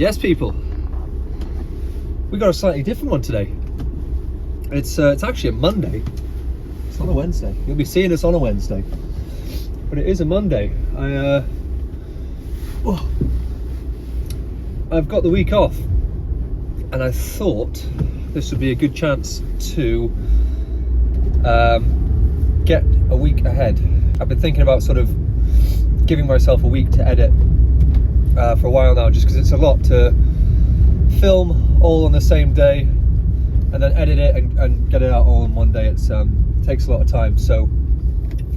Yes, people, we got a slightly different one today. It's actually a Monday. It's not a Wednesday. You'll be seeing this on a Wednesday, but it is a Monday. I've got the week off, and I thought this would be a good chance to get a week ahead. I've been thinking about sort of giving myself a week to edit for a while now, just because it's a lot to film all on the same day and then edit it and get it out all in one day. It takes a lot of time, so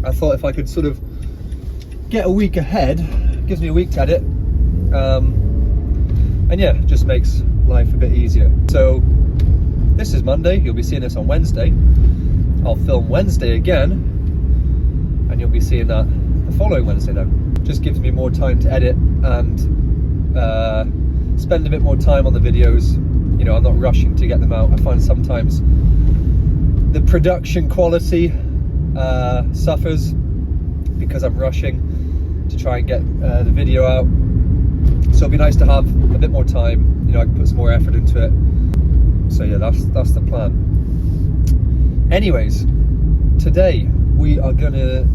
I thought if I could sort of get a week ahead, it gives me a week to edit, and yeah, just makes life a bit easier. So this is Monday, you'll be seeing this on Wednesday. I'll film Wednesday again, and you'll be seeing that the following Wednesday now. Just gives me more time to edit and spend a bit more time on the videos. You know, I'm not rushing to get them out. I find sometimes the production quality suffers because I'm rushing to try and get the video out. So it'd be nice to have a bit more time. You know, I can put some more effort into it. So yeah, that's the plan. Anyways, today we are gonna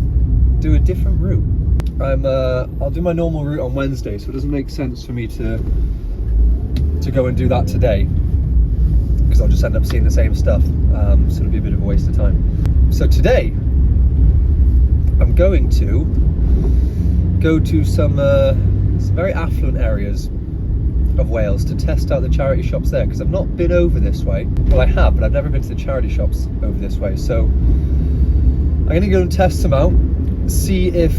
do a different route. I'll do my normal route on Wednesday, so it doesn't make sense for me to go and do that today, because I'll just end up seeing the same stuff, so it'll be a bit of a waste of time. So today I'm going to go to some very affluent areas of Wales to test out the charity shops there, because I've not been over this way. Well, I have, but I've never been to the charity shops over this way, so I'm going to go and test them out, see if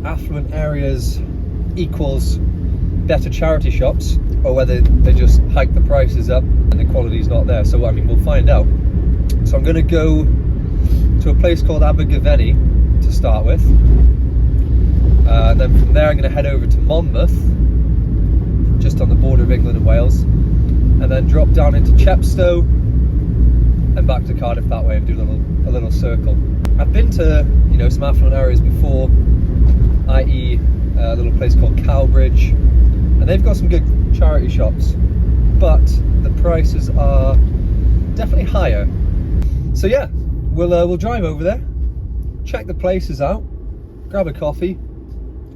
affluent areas equals better charity shops, or whether they just hike the prices up and the quality's not there. So I mean, we'll find out. So I'm going to go to a place called Abergavenny to start with, and then from there I'm going to head over to Monmouth, just on the border of England and Wales, and then drop down into Chepstow and back to Cardiff that way and do a little circle. I've been to, you know, some affluent areas before, i.e. a little place called Cowbridge, and they've got some good charity shops, but the prices are definitely higher. So yeah, we'll drive over there, check the places out, grab a coffee,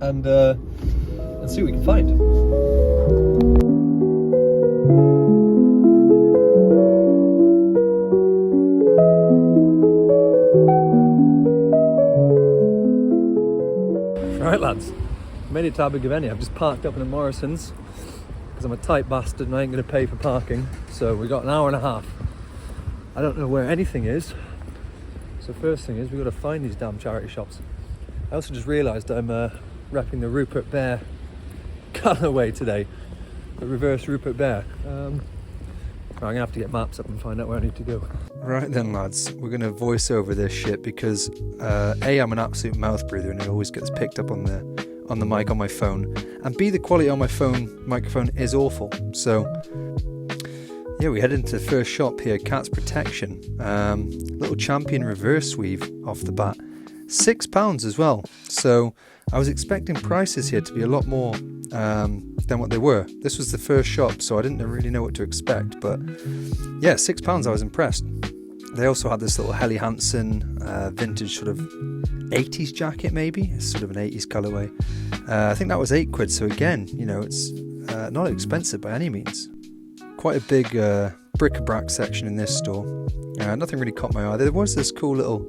and see what we can find. Right lads, made it to Abergavenny. I've just parked up in a Morrison's because I'm a tight bastard and I ain't going to pay for parking. So we got an hour and a half. I don't know where anything is. So first thing is we've got to find these damn charity shops. I also just realised I'm repping the Rupert Bear colourway today. The reverse Rupert Bear. I'm going to have to get maps up and find out where I need to go. Right then lads, we're going to voice over this shit because A, I'm an absolute mouth breather and it always gets picked up on the mic on my phone, and B, the quality on my microphone is awful. So yeah, we head into the first shop here, Cat's Protection. Little Champion reverse weave off the bat, £6 as well. So I was expecting prices here to be a lot more than what they were. This was the first shop, so I didn't really know what to expect, but yeah, £6, I was impressed. They also had this little Helly Hansen vintage sort of 80s jacket, maybe. It's sort of an 80s colourway. I think that was £8, so again, you know, it's not expensive by any means. Quite a big bric-a-brac section in this store. Nothing really caught my eye. There was this cool little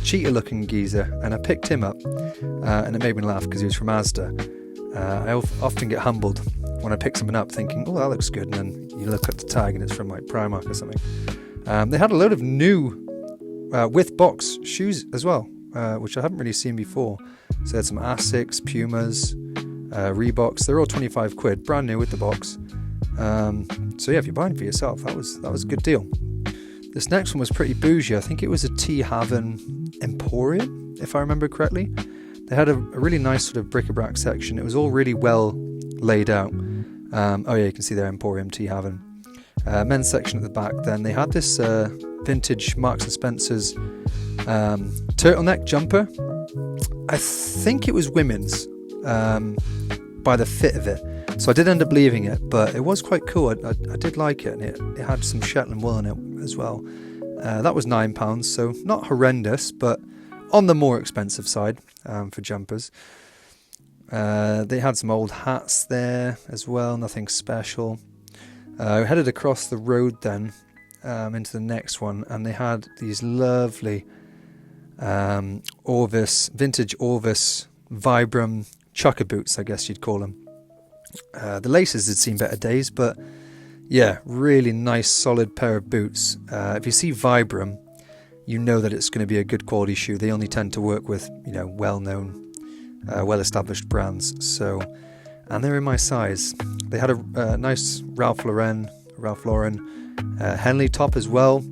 cheetah-looking geezer, and I picked him up, and it made me laugh because he was from Asda. I often get humbled when I pick something up thinking, oh, that looks good, and then you look at the tag and it's from like Primark or something. They had a load of new with box shoes as well, which I haven't really seen before. So they had some Asics, Pumas, Reeboks. They're all £25, brand new with the box. So yeah, if you're buying for yourself, that was a good deal. This next one was pretty bougie. I think it was a Tea Haven Emporium, if I remember correctly. They had a really nice sort of bric-a-brac section. It was all really well laid out. Oh yeah, you can see there, Emporium, Tea Haven. Men's section at the back. Then they had this vintage Marks and Spencer's turtleneck jumper. I think it was women's by the fit of it. So I did end up leaving it, but it was quite cool. I did like it, and it had some Shetland wool in it as well. That was £9, so not horrendous, but on the more expensive side for jumpers. They had some old hats there as well, nothing special. We headed across the road then into the next one, and they had these lovely vintage Orvis Vibram chucker boots, I guess you'd call them. The laces had seen better days, but yeah, really nice solid pair of boots. If you see Vibram, you know that it's going to be a good quality shoe. They only tend to work with, well-known, well-established brands. So, and they're in my size. They had a nice Ralph Lauren Henley top as well,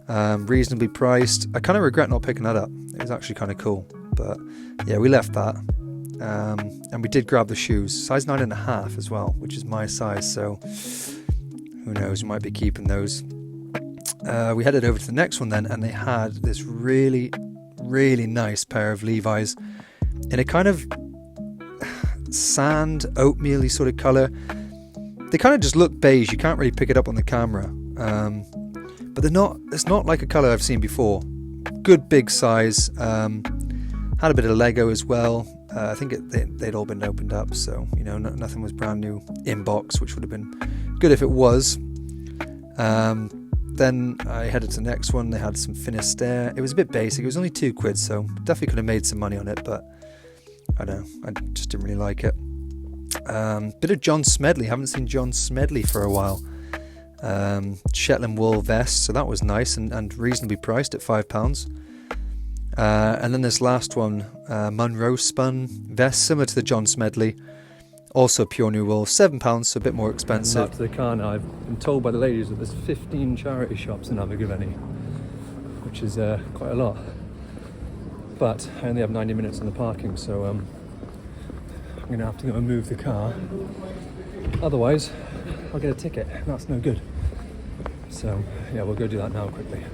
reasonably priced. I kind of regret not picking that up. It was actually kind of cool, but yeah, we left that. And we did grab the shoes, size 9.5 as well, which is my size, so who knows, we might be keeping those. We headed over to the next one then, and they had this really, really nice pair of Levi's in a kind of sand, oatmeal-y sort of colour. They kind of just look beige, you can't really pick it up on the camera, but it's not like a colour I've seen before. Good big size, had a bit of Lego as well. I think they'd all been opened up, so nothing was brand new in box, which would have been good if it was. Then I headed to the next one. They had some Finisterre. It was a bit basic. It was only £2, so definitely could have made some money on it, but I don't know, I just didn't really like it. Bit of John Smedley. Haven't seen John Smedley for a while. Shetland wool vest, so that was nice and reasonably priced at £5. And then this last one, Monroe spun vest, similar to the John Smedley, also pure new wool, £7, so a bit more expensive. Back to the car now. I've been told by the ladies that there's 15 charity shops in Abergavenny, which is quite a lot. But I only have 90 minutes on the parking, so I'm going to have to go and move the car. Otherwise, I'll get a ticket. That's no good. So yeah, we'll go do that now quickly.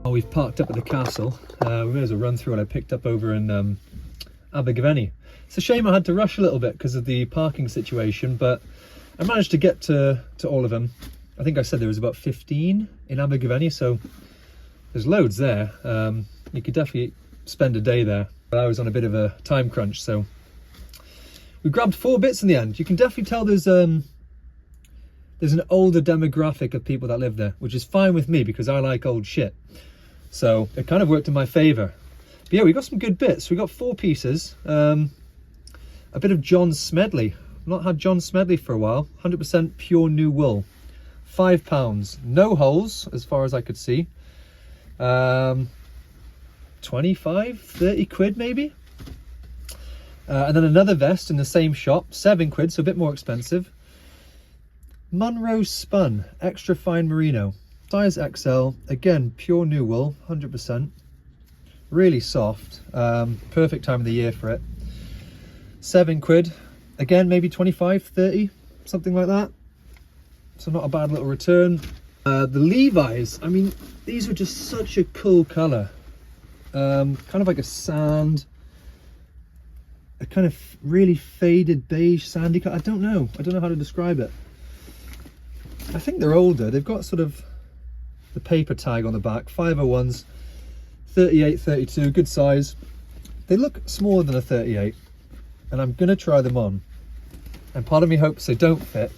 We've parked up at the castle. We may as well run through what I picked up over in Abergavenny. It's a shame I had to rush a little bit because of the parking situation, but I managed to get to all of them. I think I said there was about 15 in Abergavenny, so there's loads there. You could definitely spend a day there, but I was on a bit of a time crunch, so we grabbed 4 bits in the end. You can definitely tell there's an older demographic of people that live there, which is fine with me because I like old shit. So it kind of worked in my favour. But yeah, we got some good bits. We got 4 pieces. A bit of John Smedley. I've not had John Smedley for a while. 100% pure new wool. £5. No holes, as far as I could see. 25, 30 quid maybe. And then another vest in the same shop. 7 quid, so a bit more expensive. Monroe spun, extra fine merino. Size XL, again pure new wool, 100%, really soft, perfect time of the year for it. 7 quid, again maybe 25, 30, something like that, so not a bad little return. The Levi's, I mean, these were just such a cool colour, kind of like a sand, a kind of really faded beige sandy colour. I don't know how to describe it. I think they're older. They've got sort of the paper tag on the back. 501s, 38, 32, good size. They look smaller than a 38, and I'm gonna try them on. And part of me hopes they don't fit,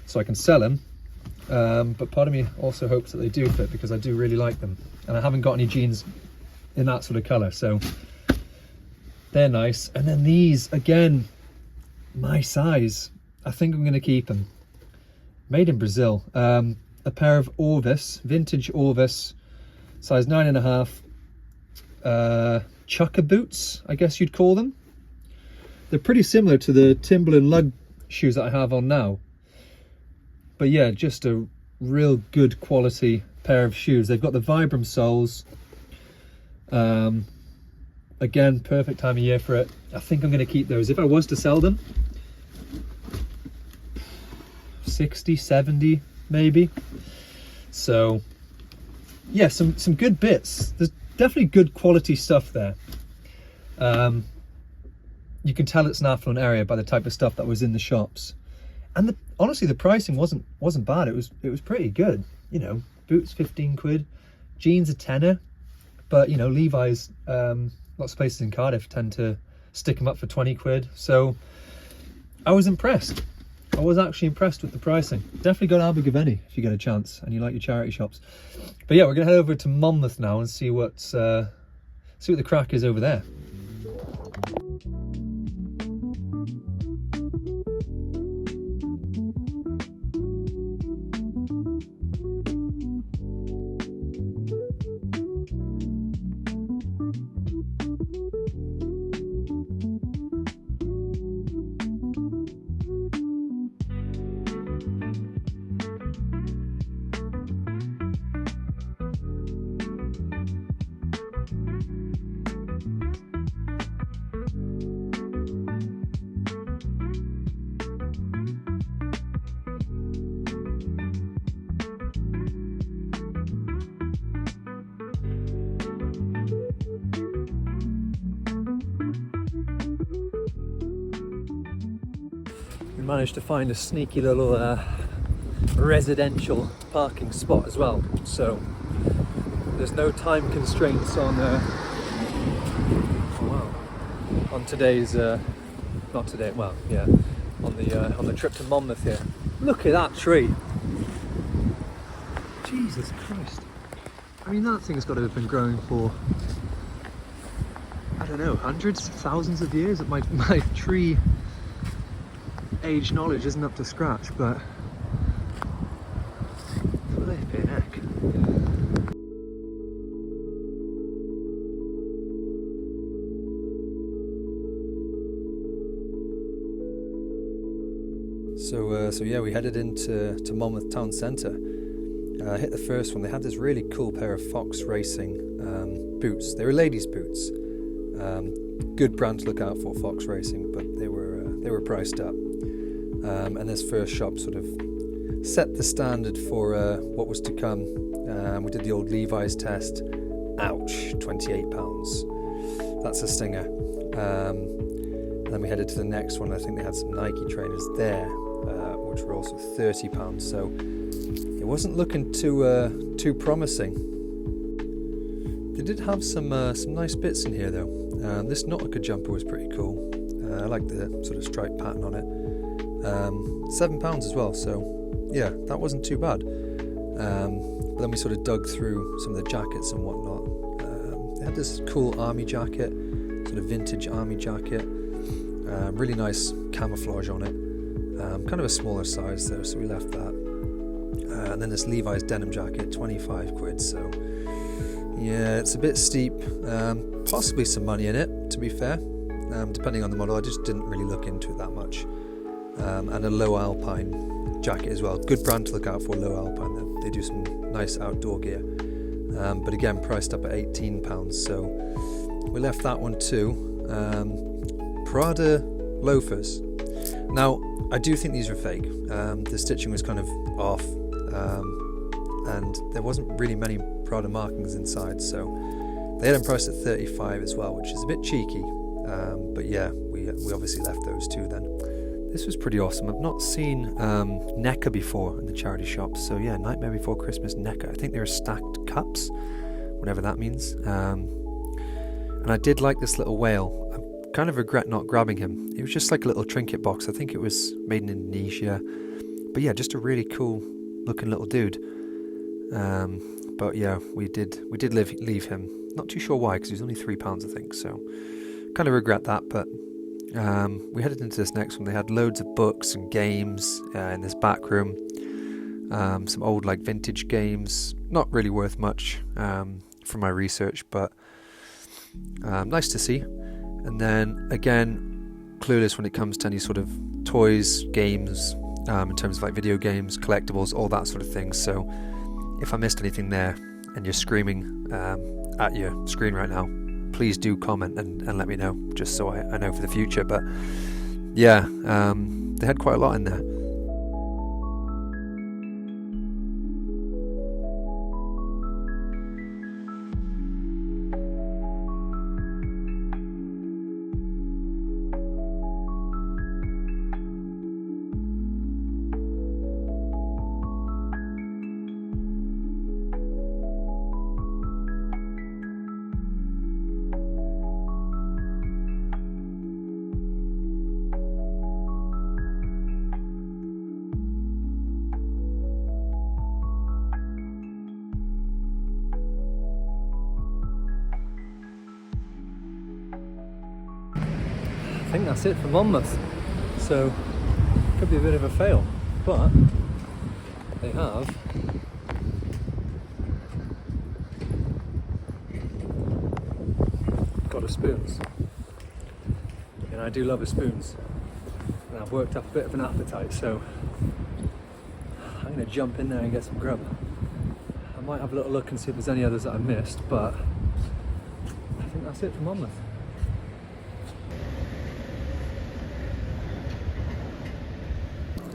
so I can sell them. But part of me also hopes that they do fit because I do really like them, and I haven't got any jeans in that sort of colour, so they're nice. And then these again, my size. I think I'm going to keep them. Made in Brazil. A pair of Orvis, vintage Orvis, size 9.5. Chucker boots, I guess you'd call them. They're pretty similar to the Timberland lug shoes that I have on now. But yeah, just a real good quality pair of shoes. They've got the Vibram soles. Again, perfect time of year for it. I think I'm going to keep those. If I was to sell them, 60, 70 maybe. So yeah, some good bits. There's definitely good quality stuff there. You can tell it's an affluent area by the type of stuff that was in the shops, and honestly the pricing wasn't bad. It was pretty good. You know, boots 15 quid, jeans a tenner, but you know, Levi's, lots of places in Cardiff tend to stick them up for 20 quid. So I was impressed. I was actually impressed with the pricing. Definitely go to Abergavenny if you get a chance and you like your charity shops. But yeah, we're gonna head over to Monmouth now and see what the crack is over there. Managed to find a sneaky little residential parking spot as well, so there's no time constraints on on today's not today, well yeah, on the trip to Monmouth here. Look at that tree, Jesus Christ. I mean, that thing's got to have been growing for, I don't know, hundreds, thousands of years. My tree age knowledge isn't up to scratch, but flipping heck. So yeah, we headed into Monmouth town centre. Hit the first one. They had this really cool pair of Fox Racing boots. They were ladies' boots. Good brand to look out for, Fox Racing, but they were priced up. And this first shop sort of set the standard for what was to come. We did the old Levi's test. Ouch, £28. That's a stinger. And then we headed to the next one. I think they had some Nike trainers there, which were also £30. So it wasn't looking too promising. They did have some nice bits in here though. This Nautica jumper was pretty cool. I like the sort of striped pattern on it. £7 as well, so yeah, that wasn't too bad. But then we sort of dug through some of the jackets and whatnot. They had this cool army jacket, sort of vintage army jacket, really nice camouflage on it, kind of a smaller size though, so we left that. And then this Levi's denim jacket, 25 quid, so yeah, it's a bit steep. Possibly some money in it, to be fair, depending on the model. I just didn't really look into it that much. And a Low Alpine jacket as well. Good brand to look out for, Low Alpine. They do some nice outdoor gear. But again, priced up at £18, so we left that one too. Prada loafers. Now, I do think these are fake. The stitching was kind of off, and there wasn't really many Prada markings inside, so they had them priced at £35 as well, which is a bit cheeky. But yeah, we obviously left those two then. This was pretty awesome. I've not seen NECA before in the charity shops. So yeah, Nightmare Before Christmas NECA. I think they were stacked cups, whatever that means. And I did like this little whale. I kind of regret not grabbing him. It was just like a little trinket box. I think it was made in Indonesia. But yeah, just a really cool looking little dude. But yeah, we did leave him. Not too sure why, because he was only £3, I think. So kind of regret that, but We headed into this next one. They had loads of books and games in this back room. Some old like vintage games, not really worth much from my research, but nice to see. And then again, clueless when it comes to any sort of toys, games, in terms of like video games, collectibles, all that sort of thing. So if I missed anything there and you're screaming at your screen right now, please do comment and let me know, just so I know for the future. But yeah, they had quite a lot in there. I think that's it for Monmouth, so could be a bit of a fail, but they have got a spoons, and I do love a spoons, and I've worked up a bit of an appetite, so I'm going to jump in there and get some grub. I might have a little look and see if there's any others that I missed, but I think that's it for Monmouth.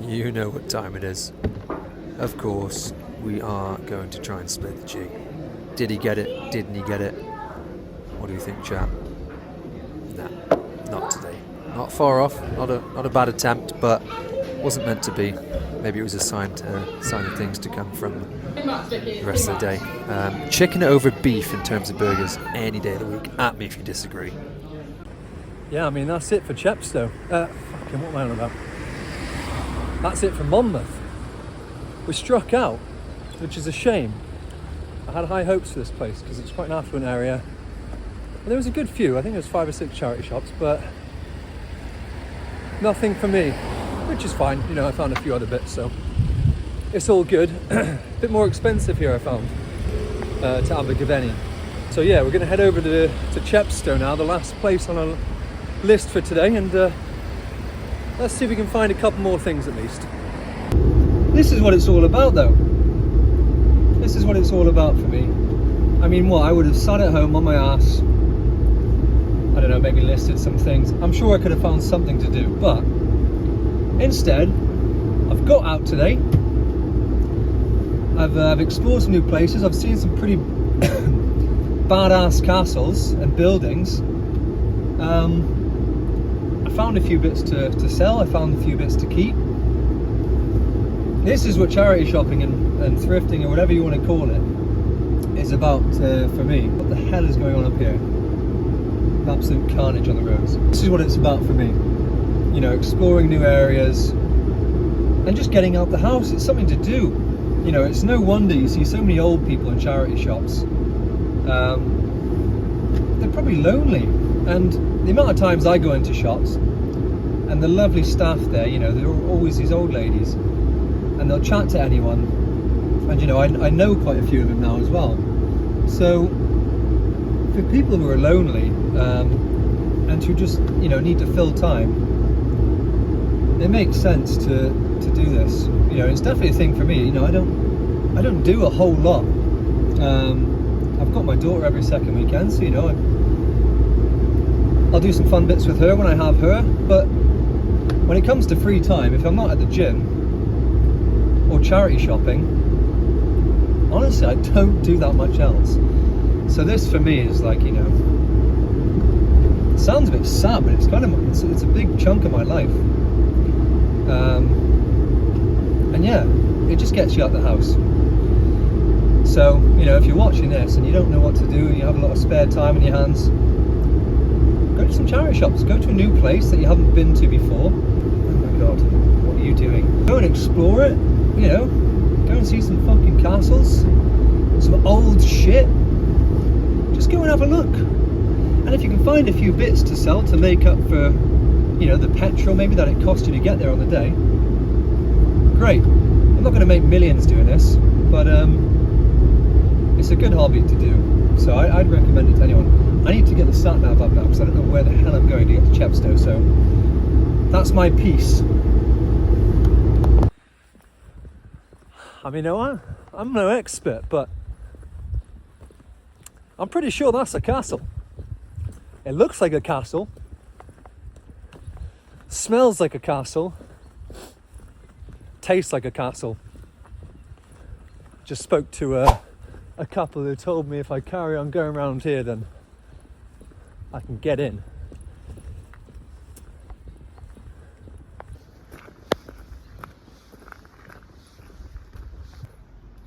You know what time it is. Of course, we are going to try and split the G. Did he get it? Didn't he get it? What do you think, chap? Nah, not today. Not far off. Not a bad attempt, but wasn't meant to be. Maybe it was a sign of things to come from the rest of the day. Chicken over beef in terms of burgers any day of the week. At me if you disagree. Yeah, I mean that's it for Chepstow. Fucking what am I on about? That's it for Monmouth. We struck out, which is a shame. I had high hopes for this place because it's quite an affluent area. And there was a good few, I think there was 5 or 6 charity shops, but nothing for me, which is fine. You know, I found a few other bits, so it's all good. A bit more expensive here, I found, to Abergavenny. So yeah, we're going to head over to Chepstow now, the last place on our list for today, and let's see if we can find a couple more things at least. This is what it's all about though. This is what it's all about for me. I mean, what, I would have sat at home on my ass, I don't know, maybe listed some things. I'm sure I could have found something to do, but instead, I've got out today. I've explored some new places. I've seen some pretty badass castles and buildings. I found a few bits to sell, I found a few bits to keep. This is what charity shopping and thrifting, or whatever you want to call it, is about for me. What the hell is going on up here? Absolute carnage on the roads. This is what it's about for me. You know, exploring new areas and just getting out the house. It's something to do. You know, it's no wonder you see so many old people in charity shops. They're probably lonely, and the amount of times I go into shops and the lovely staff there, you know, there are always these old ladies, and they'll chat to anyone, and you know, I know quite a few of them now as well. So for people who are lonely and who just, you know, need to fill time, it makes sense to do this. You know, it's definitely a thing for me. You know, I don't do a whole lot. I've got my daughter every second weekend, so you know, I'll do some fun bits with her when I have her, but when it comes to free time, if I'm not at the gym or charity shopping, honestly, I don't do that much else. So this for me is like, you know, it sounds a bit sad, but it's kind of, it's a big chunk of my life. And yeah, it just gets you out the house. So, you know, if you're watching this and you don't know what to do and you have a lot of spare time in your hands, go to some charity shops, go to a new place that you haven't been to before. Oh my god, what are you doing? Go and explore it, you know, go and see some fucking castles, some old shit. Just go and have a look. And if you can find a few bits to sell to make up for you know, the petrol maybe that it cost you to get there on the day, great. I'm not going to make millions doing this, but it's a good hobby to do, so I'd recommend it to anyone. I need to get the sat nav up now because I don't know where the hell I'm going to get to Chepstow, so that's my piece. I mean, I'm no expert, but I'm pretty sure that's a castle. It looks like a castle, smells like a castle, tastes like a castle. Just spoke to a couple who told me if I carry on going around here, then I can get in.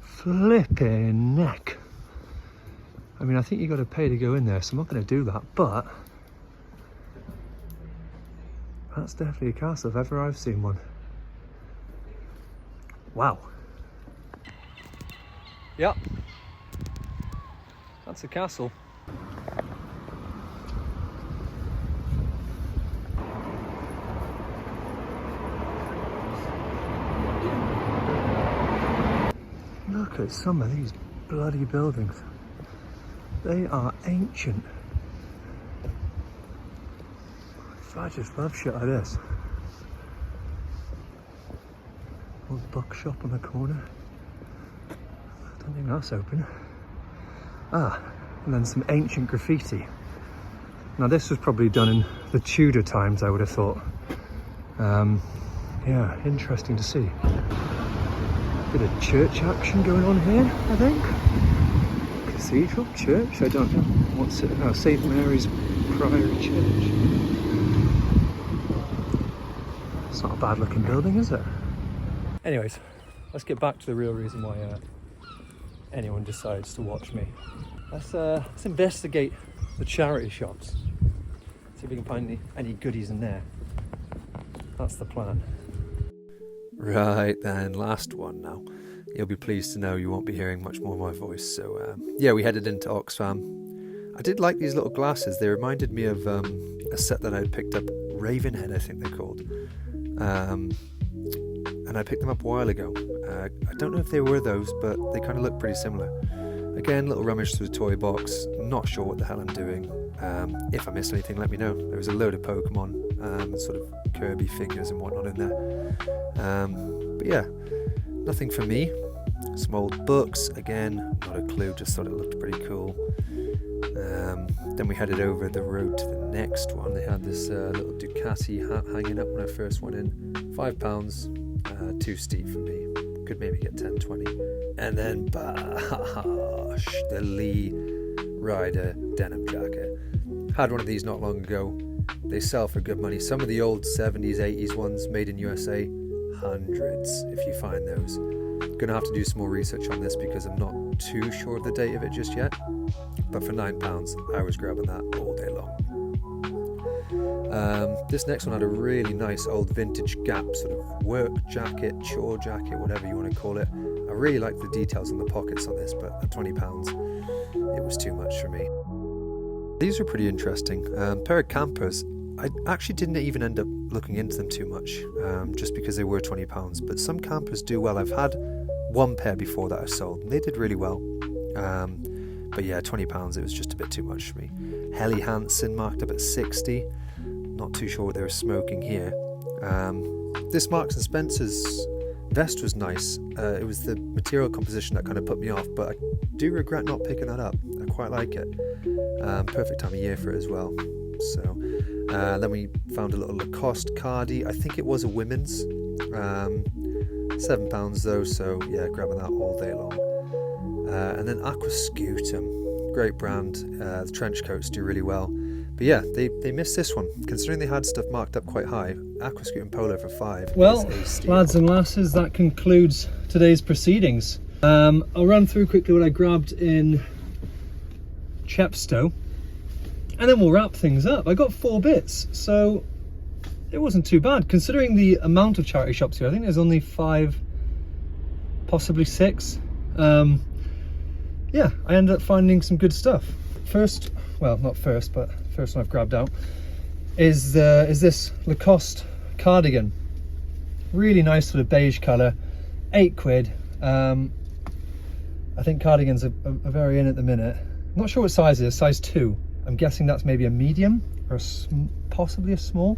Flipping neck. I mean, I think you got to pay to go in there, so I'm not going to do that, but that's definitely a castle if ever I've seen one. Wow. Yep. That's a castle. Look at some of these bloody buildings. They are ancient. I just love shit like this. Old bookshop on the corner. I don't think that's open. Ah, and then some ancient graffiti. Now this was probably done in the Tudor times, I would have thought. Yeah, interesting to see. Bit of church action going on here, I think. Cathedral, church, I don't know. What's it? Oh, St. Mary's Priory Church. It's not a bad looking building, is it? Anyways, let's get back to the real reason why anyone decides to watch me. Let's investigate the charity shops. See if we can find any goodies in there. That's the plan. Right then, last one now. You'll be pleased to know you won't be hearing much more of my voice. So yeah, we headed into Oxfam. I did like these little glasses. They reminded me of a set that I'd picked up, Ravenhead I think they're called. And I picked them up a while ago. I don't know if they were those, but they kind of look pretty similar. Again, little rummage through the toy box. Not sure what the hell I'm doing. If I missed anything, let me know. There was a load of Pokemon, sort of Kirby figures and whatnot in there. But yeah, nothing for me. Some old books, again, not a clue, just thought it looked pretty cool. Then we headed over the road to the next one. They had this little Ducati hat hanging up when I first went in. £5, too steep for me. Could maybe get 10, 20. And then, bash, the Lee Ryder denim jacket. Had one of these not long ago. They sell for good money. Some of the old 70s, 80s ones made in USA, hundreds if you find those. Gonna have to do some more research on this because I'm not too sure of the date of it just yet. But for £9, I was grabbing that all day long. This next one had a really nice old vintage Gap sort of work jacket, chore jacket, whatever you want to call it. I really like the details on the pockets on this, but at £20, it was too much for me. These are pretty interesting. Pair of campers. I actually didn't even end up looking into them too much, just because they were £20. But some campers do well. I've had one pair before that I sold, and they did really well. But yeah, £20, it was just a bit too much for me. Helly Hansen marked up at 60. Not too sure what they were smoking here. This Marks and Spencer's vest was nice. It was the material composition that kind of put me off, but I do regret not picking that up. I quite like it. Perfect time of year for it as well. So then we found a little Lacoste cardi. I think it was a women's. £7 though, so yeah, grabbing that all day long. And then Aquascutum, great brand. The trench coats do really well. But yeah, they missed this one. Considering they had stuff marked up quite high, Aquascutum Polo for £5. Well, lads and lasses, that concludes today's proceedings. I'll run through quickly what I grabbed in Chepstow, and then we'll wrap things up. I got 4 bits, so it wasn't too bad. Considering the amount of charity shops here, I think there's only 5, possibly 6. Yeah, I ended up finding some good stuff. First, well, not first, but first one I've grabbed out is this Lacoste cardigan. Really nice sort of beige colour, £8. I think cardigans are very in at the minute. I'm not sure what size it is, size 2. I'm guessing that's maybe a medium or possibly a small.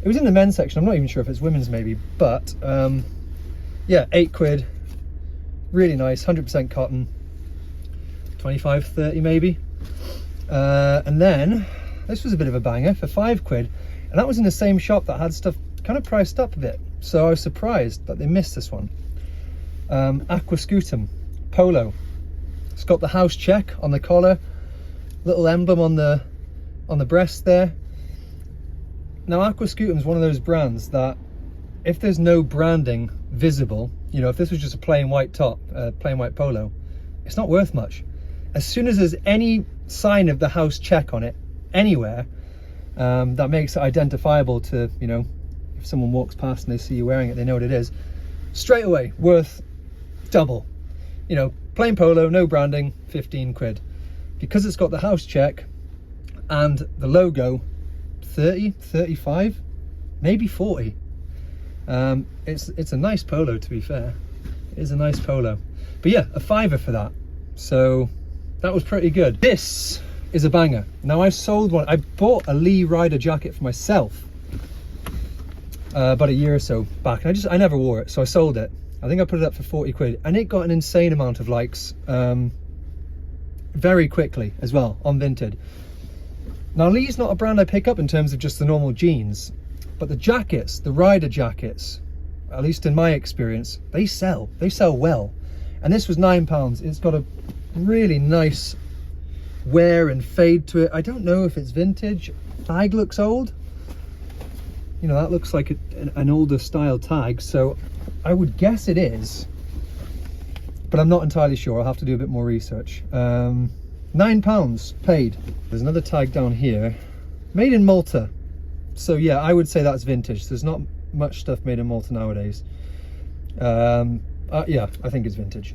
It was in the men's section. I'm not even sure if it's women's maybe, but yeah, £8. Really nice, 100% cotton, 25, 30 maybe. And then this was a bit of a banger for £5, and that was in the same shop that had stuff kind of priced up a bit. So I was surprised that they missed this one. Aquascutum polo. It's got the house check on the collar, little emblem on the breast there. Now Aquascutum is one of those brands that if there's no branding visible, you know, if this was just a plain white top, plain white polo, it's not worth much. As soon as there's any sign of the house check on it anywhere, that makes it identifiable to, you know, if someone walks past and they see you wearing it, they know what it is, straight away worth double. You know, plain polo, no branding, £15. Because it's got the house check and the logo, 30, 35, maybe 40. It's a nice polo, to be fair. It is a nice polo. But yeah, a £5 for that. So that was pretty good. This is a banger. Now I sold one. I bought a Lee Ryder jacket for myself about a year or so back, and I never wore it, so I sold it. I think I put it up for £40, and it got an insane amount of likes very quickly as well on Vinted. Now Lee's not a brand I pick up in terms of just the normal jeans, but the jackets, the Ryder jackets, at least in my experience, they sell well. And this was £9. It's got a really nice wear and fade to it. I don't know if it's vintage. Tag looks old. You know, that looks like an older style tag, so I would guess it is, but I'm not entirely sure. I'll have to do a bit more research. £9 paid. There's another tag down here, made in Malta. So yeah, I would say that's vintage. There's not much stuff made in Malta nowadays. Yeah, I think it's vintage.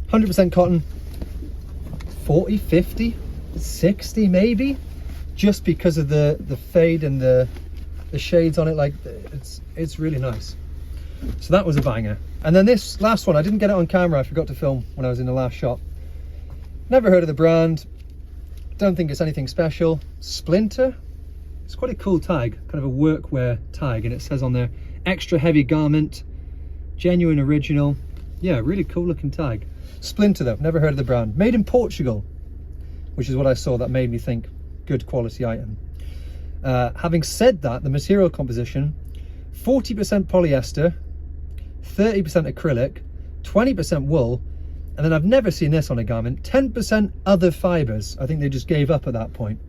100% cotton, 40, 50, 60 maybe, just because of the fade and the shades on it. Like, it's really nice. So that was a banger. And then this last one, I didn't get it on camera. I forgot to film when I was in the last shop. Never heard of the brand. Don't think it's anything special. Splinter. It's quite a cool tag, kind of a workwear tag, and it says on there, extra heavy garment, genuine original. Yeah, really cool looking tag. Splinter though, never heard of the brand. Made in Portugal, which is what I saw that made me think good quality item. Having said that, the material composition, 40% polyester, 30% acrylic, 20% wool, and then I've never seen this on a garment, 10% other fibers. I think they just gave up at that point.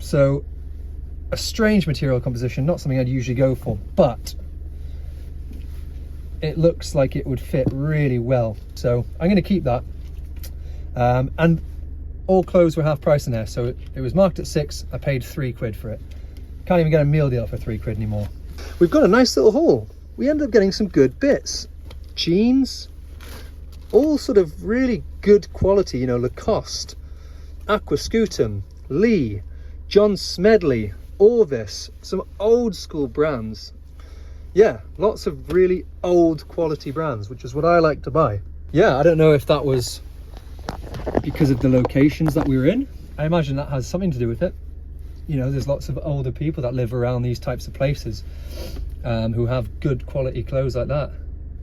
So a strange material composition, not something I'd usually go for, but it looks like it would fit really well. So I'm going to keep that. And all clothes were half price in there, so it was marked at £6. I paid £3 for it. Can't even get a meal deal for £3 anymore. We've got a nice little haul. We ended up getting some good bits. Jeans, all sort of really good quality, you know, Lacoste, Aquascutum, Lee, John Smedley, Orvis, some old school brands. Yeah, lots of really old quality brands, which is what I like to buy. Yeah, I don't know if that was because of the locations that we were in. I imagine that has something to do with it. You know, there's lots of older people that live around these types of places who have good quality clothes like that.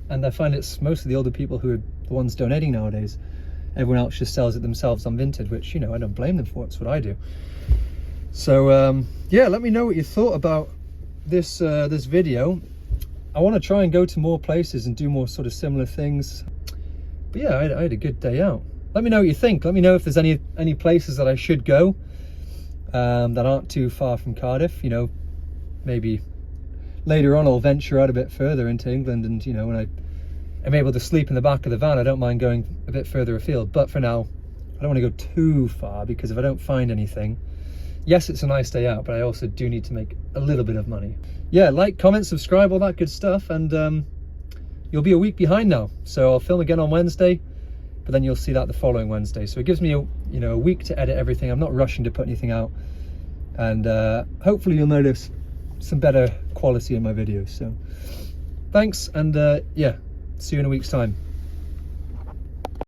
And I find it's mostly the older people who are the ones donating nowadays. Everyone else just sells it themselves on Vinted, which, you know, I don't blame them for. It's what I do. So yeah, let me know what you thought about this this video. I want to try and go to more places and do more sort of similar things. But yeah, I had a good day out. Let me know what you think. Let me know if there's any places that I should go that aren't too far from Cardiff. You know, maybe later on I'll venture out a bit further into England, and you know, when I'm able to sleep in the back of the van, I don't mind going a bit further afield. But for now, I don't want to go too far, because if I don't find anything, yes, it's a nice day out, but I also do need to make a little bit of money. Yeah, like, comment, subscribe, all that good stuff, and you'll be a week behind now. So I'll film again on Wednesday, but then you'll see that the following Wednesday. So it gives me a week to edit everything. I'm not rushing to put anything out. and hopefully you'll notice some better quality in my videos. So thanks, and yeah, see you in a week's time.